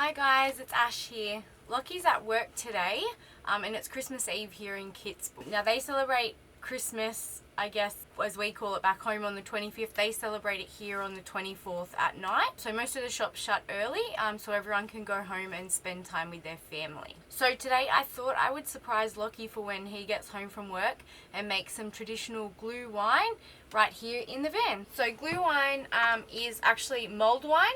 Hi guys, it's Ash here. Lockie's at work today and it's Christmas Eve here in Kitsborough. Now they celebrate Christmas, I guess, as we call it back home on the 25th. They celebrate it here on the 24th at night. So most of the shops shut early so everyone can go home and spend time with their family. So today I thought I would surprise Lockie for when he gets home from work and make some traditional glue wine right here in the van. So glue wine is actually mulled wine,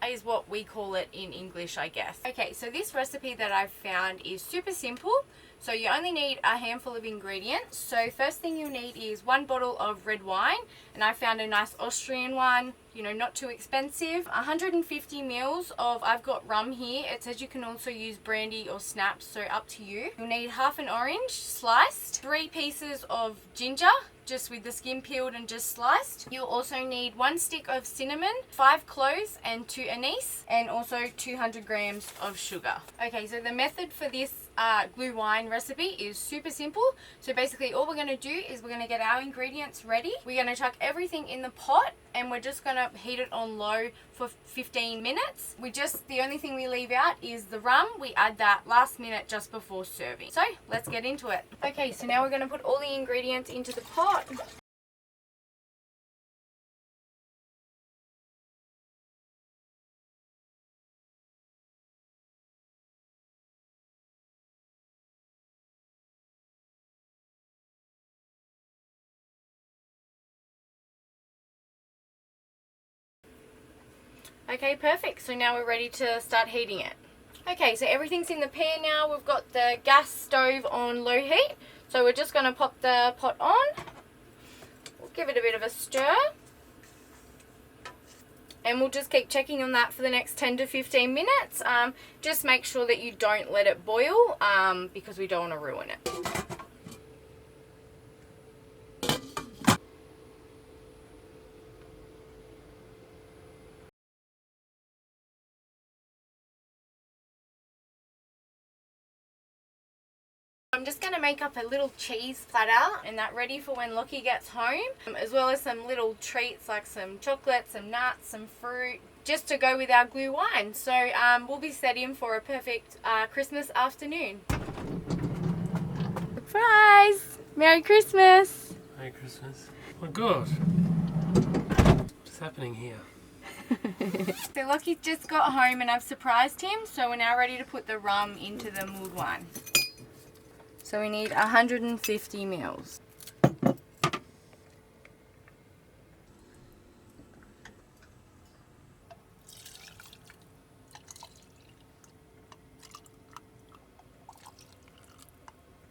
is what we call it in English, I guess. Okay, so this recipe that I've found is super simple. So you only need a handful of ingredients. So first thing you'll need is 1 bottle of red wine, and I found a nice Austrian one, you know, not too expensive. 150 mils of, I've got rum here. It says you can also use brandy or snaps, so up to you. You'll need half an orange sliced, 3 pieces of ginger, just with the skin peeled and just sliced. You'll also need 1 stick of cinnamon, 5 cloves and 2 anise, and also 200 grams of sugar. Okay, so the method for this glue wine recipe is super simple. So basically all we're going to do is we're going to get our ingredients ready. We're going to chuck everything in the pot and we're just going to heat it on low for 15 minutes. The only thing we leave out is the rum. We add that last minute just before serving. So let's get into it. Okay, so now we're going to put all the ingredients into the pot. Okay, perfect. So now we're ready to start heating it. Okay, so everything's in the pan now. We've got the gas stove on low heat. So we're just going to pop the pot on. We'll give it a bit of a stir. And we'll just keep checking on that for the next 10 to 15 minutes. Just make sure that you don't let it boil because we don't want to ruin it. I'm just going to make up a little cheese platter and that ready for when Lockie gets home, as well as some little treats like some chocolate, some nuts, some fruit, just to go with our glue wine. So we'll be set in for a perfect Christmas afternoon. Surprise! Merry Christmas! Merry Christmas. Oh God. What's happening here? So Lockie just got home and I've surprised him, so we're now ready to put the rum into the mulled wine. So we need 150 mils.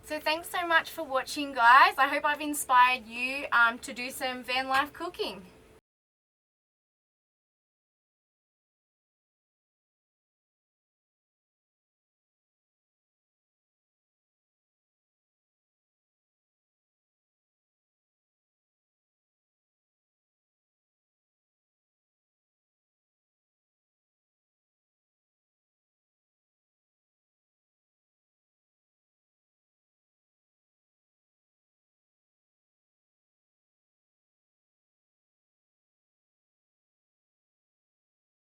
So thanks so much for watching, guys. I hope I've inspired you to do some van life cooking.